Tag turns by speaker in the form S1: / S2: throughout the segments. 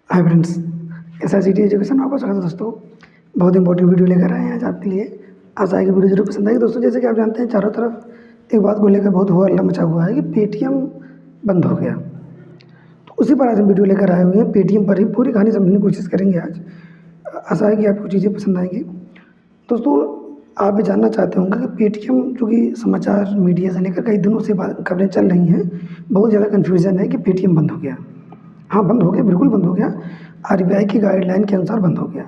S1: Hi friends, SICT education में आपका स्वागत है दोस्तों। बहुत इंपॉर्टेंट वीडियो लेकर आए हैं आज आपके लिए। आशा है कि वीडियो जरूर पसंद आएगी दोस्तों। जैसे कि आप जानते हैं, चारों तरफ एक बात को लेकर बहुत हो हल्ला मचा हुआ है कि पेटीएम बंद हो गया। तो उसी पर आज हम वीडियो लेकर आए हुए हैं। पेटीएम पर ही पूरी कहानी समझने की कोशिश करेंगे आज। आशा है कि आपको चीज़ें पसंद आएंगी दोस्तों। आप भी जानना चाहते होंगे कि पेटीएम जो कि समाचार मीडिया से लेकर कई दिनों से खबरें चल रही हैं, बहुत ज़्यादा कन्फ्यूज़न है कि पेटीएम बंद हो गया। हाँ, बंद हो गया, बिल्कुल बंद हो गया। RBI की गाइडलाइन के अनुसार बंद हो गया।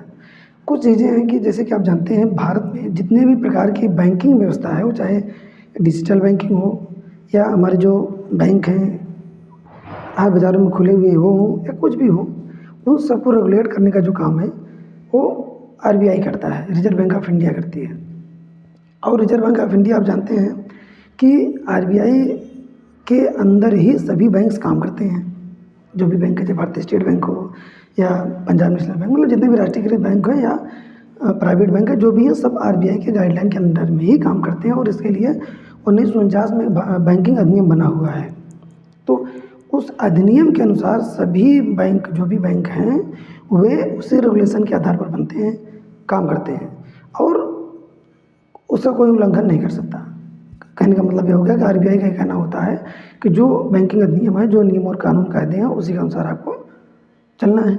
S1: कुछ चीज़ें हैं कि जैसे कि आप जानते हैं, भारत में जितने भी प्रकार की बैंकिंग व्यवस्था है, वो चाहे डिजिटल बैंकिंग हो या हमारे जो बैंक हैं आज बाज़ारों में खुले हुए वो हों या कुछ भी हो, उन सबको रेगुलेट करने का जो काम है वो RBI करता है, रिजर्व बैंक ऑफ इंडिया करती है। और रिजर्व बैंक ऑफ इंडिया आप जानते हैं कि RBI के अंदर ही सभी बैंक्स काम करते हैं। जो भी बैंक है, चाहे भारतीय स्टेट बैंक हो या पंजाब नेशनल बैंक, मतलब जितने भी राष्ट्रीयकृत बैंक हैं या प्राइवेट बैंक है, जो भी है सब RBI के गाइडलाइन के अंदर में ही काम करते हैं। और इसके लिए 1949 में बैंकिंग अधिनियम बना हुआ है। तो उस अधिनियम के अनुसार सभी बैंक, जो भी बैंक हैं, वे उसी रेगुलेशन के आधार पर बनते हैं, काम करते हैं और उसका कोई उल्लंघन नहीं कर सकता। कहने का मतलब ये हो गया कि RBI का कहना होता है कि जो बैंकिंग अधिनियम है, जो नियम और कानून कायदे हैं, उसी के अनुसार आपको चलना है।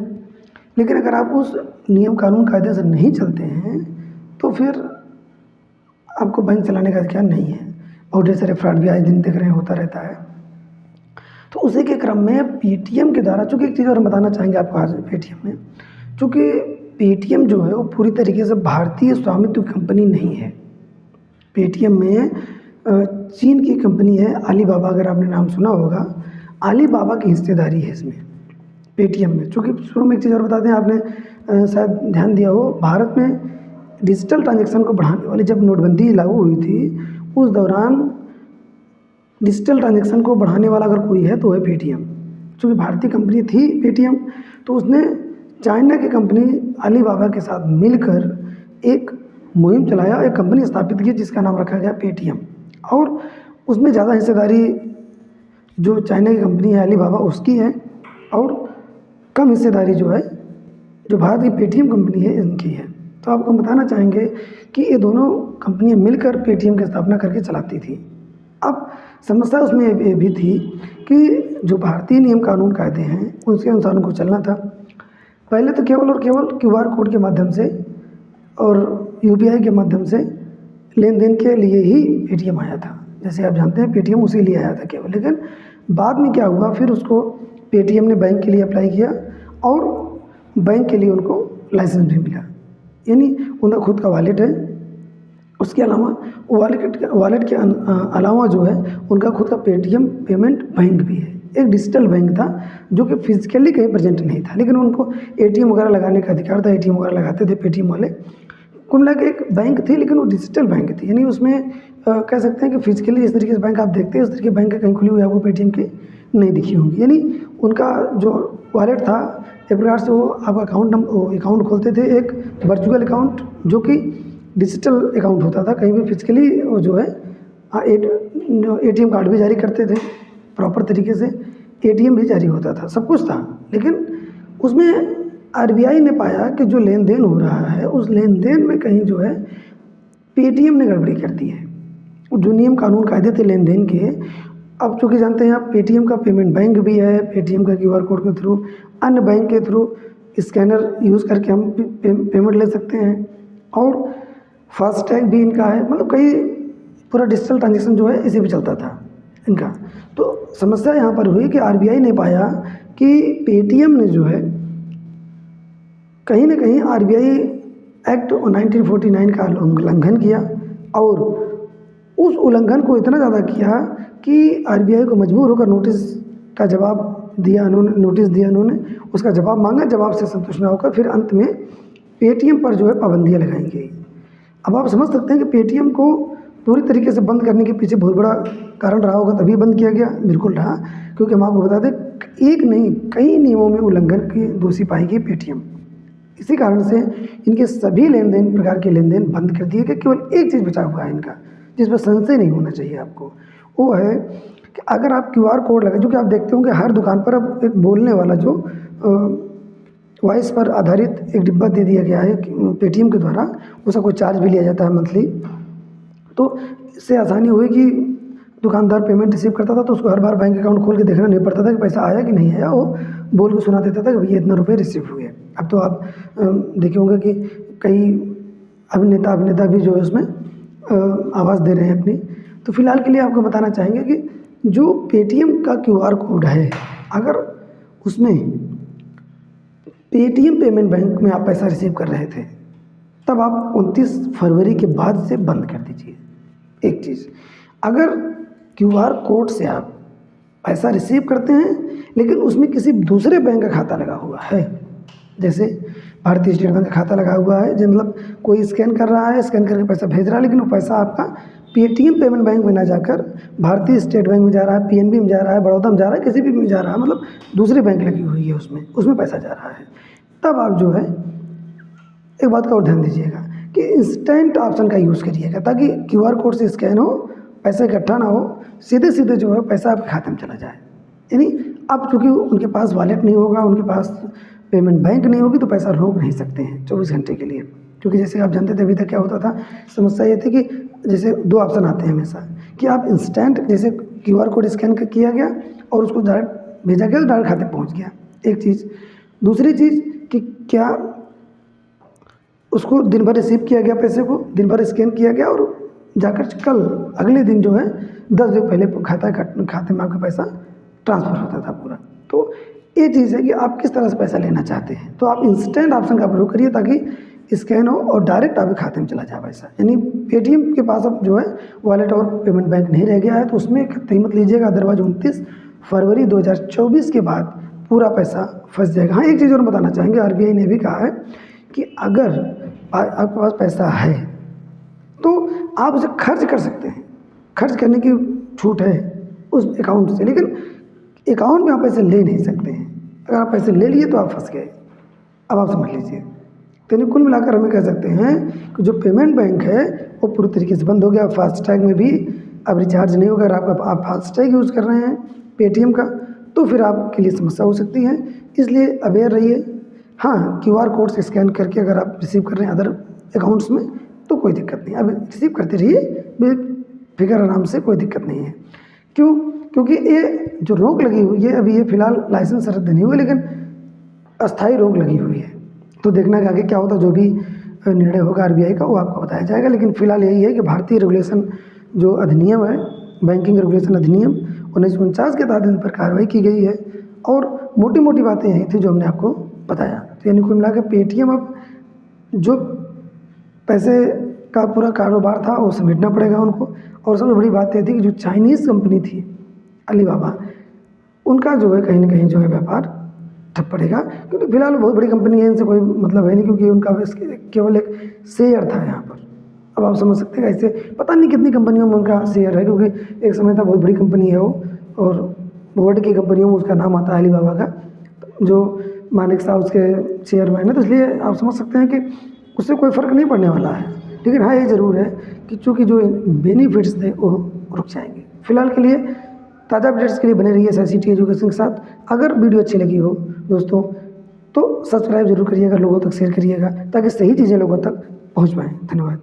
S1: लेकिन अगर आप उस नियम कानून कायदे से नहीं चलते हैं तो फिर आपको बैंक चलाने का अधिकार नहीं है। और ढेर सारे फ्रॉड भी आज दिन देख रहे हैं, होता रहता है। तो उसी के क्रम में पेटीएम के द्वारा, चूँकि एक चीज़ और हम बताना चाहेंगे आपको आज पेटीएम में, चूँकि पेटीएम जो है वो पूरी तरीके से भारतीय स्वामित्व की कंपनी नहीं है। पेटीएम में चीन की कंपनी है अलीबाबा, अगर आपने नाम सुना होगा, अलीबाबा की हिस्सेदारी है इसमें पेटीएम में। चूँकि शुरू में एक चीज़ और बता दें, आपने शायद ध्यान दिया हो, भारत में डिजिटल ट्रांजैक्शन को बढ़ाने वाली जब नोटबंदी लागू हुई थी, उस दौरान डिजिटल ट्रांजैक्शन को बढ़ाने वाला अगर कोई है तो है पेटीएम। चूँकि भारतीय कंपनी थी पेटीएम, तो उसने चाइना की कंपनी अलीबाबा के साथ मिलकर एक मुहिम चलाया, एक कंपनी स्थापित की जिसका नाम रखा गया पेटीएम। और उसमें ज़्यादा हिस्सेदारी जो चाइना की कंपनी है अलीबाबा उसकी है, और कम हिस्सेदारी जो है जो भारत की पेटीएम कंपनी है इनकी है। तो आपको बताना चाहेंगे कि ये दोनों कंपनियां मिलकर पेटीएम की स्थापना करके चलाती थी। अब समस्या उसमें ये भी थी कि जो भारतीय नियम कानून कायदे हैं उसके अनुसार उनको चलना था। पहले तो केवल और केवल QR कोड के माध्यम से और UPI के माध्यम से लेन देन के लिए ही पेटीएम आया था। जैसे आप जानते हैं, पेटीएम उसी लिए आया था केवल। लेकिन बाद में क्या हुआ, फिर उसको पेटीएम ने बैंक के लिए अप्लाई किया और बैंक के लिए उनको लाइसेंस भी मिला, यानी उनका खुद का वॉलेट है। उसके अलावा वॉलेट के अलावा जो है उनका खुद का पेटीएम पेमेंट बैंक भी है। एक डिजिटल बैंक था जो कि फिजिकली कहीं प्रेजेंट नहीं था, लेकिन उनको ATM वगैरह लगाने का अधिकार था। ATM वगैरह लगाते थे पेटीएम वाले। कुल मिला के एक बैंक थी, लेकिन वो डिजिटल बैंक थी, यानी उसमें कह सकते हैं कि फिजिकली जिस तरीके से बैंक आप देखते हैं उस तरीके बैंक कहीं खुली हुई आपको पेटीएम की नहीं दिखी होंगी। यानी उनका जो वॉलेट था, एक प्रकार से वो आपका अकाउंट खोलते थे, एक वर्चुअल अकाउंट जो कि डिजिटल अकाउंट होता था। कहीं भी फिजिकली वो जो है ATM कार्ड भी जारी करते थे प्रॉपर तरीके से, ATM भी जारी होता था, सब कुछ था। लेकिन उसमें RBI ने पाया कि जो लेन देन हो रहा है उस लेन देन में कहीं जो है पेटीएम ने गड़बड़ी कर दी है। जो नियम कानून कायदे थे लेन देन के, अब चूँकि जानते हैं आप, पेटीएम का पेमेंट बैंक भी है। पेटीएम का QR कोड के थ्रू, अन्य बैंक के थ्रू स्कैनर यूज़ करके हम पेमेंट ले सकते हैं, और फास्टैग भी इनका है। मतलब कई पूरा डिजिटल ट्रांजैक्शन जो है इसी पे चलता था इनका। तो समस्या यहाँ पर हुई कि RBI ने पाया कि पेटीएम ने जो है कहीं ना कहीं RBI एक्ट 1949 का उल्लंघन किया, और उस उल्लंघन को इतना ज़्यादा किया कि RBI को मजबूर होकर नोटिस दिया उन्होंने, उसका जवाब मांगा। जवाब से संतुष्ट न होकर फिर अंत में पेटीएम पर जो है पाबंदियाँ लगाई गई। अब आप समझ सकते हैं कि पेटीएम को पूरी तरीके से बंद करने के पीछे बहुत बड़ा कारण रहा होगा, तभी बंद किया गया। बिल्कुल रहा, क्योंकि हम आपको बता दें, एक नहीं कई नियमों में उल्लंघन की दोषी पाई गई पेटीएम। इसी कारण से इनके सभी प्रकार के लेन देन बंद कर दिए गए। केवल एक चीज़ बचा हुआ है इनका, जिस पर संशय नहीं होना चाहिए आपको, वो है कि अगर आप QR कोड लगा, जो कि आप देखते होंगे हर दुकान पर अब एक बोलने वाला जो वॉइस पर आधारित एक डिब्बा दे दिया गया है पेटीएम के द्वारा, उसका कोई चार्ज भी लिया जाता है मंथली। तो इससे आसानी हुई कि दुकानदार पेमेंट रिसीव करता था तो उसको हर बार बैंक अकाउंट खोल के देखना नहीं पड़ता था कि पैसा आया कि नहीं आया, वो बोल के सुना देता था कि भैया इतना रुपये रिसीव हुए। अब तो आप देखे होंगे कि कई अभिनेता भी जो है उसमें आवाज़ दे रहे हैं अपनी। तो फिलहाल के लिए आपको बताना चाहेंगे कि जो पेटीएम का QR कोड है, अगर उसमें पेटीएम पेमेंट बैंक में आप पैसा रिसीव कर रहे थे, तब आप 29 फरवरी के बाद से बंद कर दीजिए। एक चीज़, अगर QR कोड से आप पैसा रिसीव करते हैं लेकिन उसमें किसी दूसरे बैंक का खाता लगा हुआ है, जैसे भारतीय स्टेट बैंक का खाता लगा हुआ है, जो मतलब कोई स्कैन कर रहा है, स्कैन करके पैसा भेज रहा है, लेकिन वो पैसा आपका पेटीएम पेमेंट बैंक में ना जाकर भारतीय स्टेट बैंक में जा रहा है, PNB में जा रहा है, बड़ौदा में जा रहा है, किसी भी में जा रहा है, मतलब दूसरी बैंक लगी हुई है उसमें पैसा जा रहा है, तब आप जो है एक बात का और ध्यान दीजिएगा कि इंस्टेंट ऑप्शन का यूज़ करिएगा, ताकि QR कोड से स्कैन हो, पैसा इकट्ठा ना हो, सीधे सीधे जो है पैसा आपके खाते में चला जाए। यानी अब चूँकि उनके पास वॉलेट नहीं होगा, उनके पास पेमेंट बैंक नहीं होगी, तो पैसा रोक नहीं सकते हैं 24 घंटे के लिए। क्योंकि जैसे आप जानते थे अभी तक क्या होता था, समस्या ये थी कि जैसे 2 ऑप्शन आते हैं हमेशा कि आप इंस्टेंट, जैसे QR कोड स्कैन किया गया और उसको डायरेक्ट भेजा गया, डायरेक्ट खाते में पहुँच गया, एक चीज़। दूसरी चीज़ कि क्या उसको दिन भर रिसीव किया गया, पैसे को दिन भर स्कैन किया गया और जाकर कल अगले दिन जो है 10 दिन पहले खाते में आपका पैसा ट्रांसफ़र होता था पूरा। तो ये चीज़ है कि आप किस तरह से पैसा लेना चाहते हैं, तो आप इंस्टेंट ऑप्शन का प्रयोग करिए ताकि स्कैन हो और डायरेक्ट आपके खाते में चला जाए पैसा। यानी पेटीएम के पास अब जो है वॉलेट और पेमेंट बैंक नहीं रह गया है, तो उसमें कतई मत लीजिएगा, अदरवाइज 29 फरवरी 2024 के बाद पूरा पैसा फंस जाएगा। हाँ, एक चीज़ और बताना चाहेंगे, RBI ने भी कहा है कि अगर आपके पास पैसा है तो आप उसे खर्च कर सकते हैं, खर्च करने की छूट है उस अकाउंट से, लेकिन अकाउंट में आप पैसे ले नहीं सकते हैं। अगर आप पैसे ले लिए तो आप फंस गए। अब आप समझ लीजिए, तो कुल मिलाकर हमें कह सकते हैं कि जो पेमेंट बैंक है वो पूरी तरीके से बंद हो गया। फास्टैग में भी अब रिचार्ज नहीं होगा। अगर आप फास्टैग यूज़ कर रहे हैं पेटीएम का, तो फिर आपके लिए समस्या हो सकती है, इसलिए अवेयर रहिए। हाँ, QR कोड से स्कैन करके अगर आप रिसीव कर रहे हैं अदर अकाउंट्स में तो कोई दिक्कत नहीं, अब रिसीव करते रहिए बेफिक्र आराम से, कोई दिक्कत नहीं है। क्यों? क्योंकि ये जो रोक लगी हुई है अभी, ये फिलहाल लाइसेंस रद्द नहीं हुआ, लेकिन अस्थायी रोक लगी हुई है। तो देखना कि आगे क्या होता, जो भी निर्णय होगा RBI का वो आपको बताया जाएगा। लेकिन फिलहाल यही है कि भारतीय रेगुलेशन जो अधिनियम है, बैंकिंग रेगुलेशन अधिनियम 1949 के तहत इन पर कार्रवाई की गई है, और मोटी मोटी बातें यही थी जो हमने आपको बताया। तो यानी कुल मिलाकर पेटीएम अब जो पैसे का पूरा कारोबार था वो समेटना पड़ेगा उनको। और सबसे बड़ी बात ये थी कि जो चाइनीज़ कंपनी थी अलीबाबा, उनका जो है कहीं ना कहीं जो है व्यापार ठप पड़ेगा, क्योंकि फिलहाल बहुत बड़ी कंपनी है, इनसे कोई मतलब है नहीं, क्योंकि उनका केवल एक शेयर था यहाँ पर। अब आप समझ सकते हैं ऐसे पता नहीं कितनी कंपनियों में उनका शेयर है, क्योंकि एक समय था बहुत बड़ी कंपनी है वो, और वर्ल्ड की कंपनियों में उसका नाम आता है अलीबाबा का, जो मालिक साहब उसके चेयरमैन है। तो इसलिए आप समझ सकते हैं कि उससे कोई फ़र्क नहीं पड़ने वाला है। लेकिन हाँ, ये ज़रूर है कि चूँकि जो बेनिफिट्स थे वो रुक जाएंगे। फिलहाल के लिए ताज़ा अपडेट्स के लिए बने रहिए SICT एजुकेशन के साथ। अगर वीडियो अच्छी लगी हो दोस्तों तो सब्सक्राइब जरूर करिएगा, लोगों तक शेयर करिएगा, ताकि सही चीज़ें लोगों तक पहुँच पाएँ। धन्यवाद।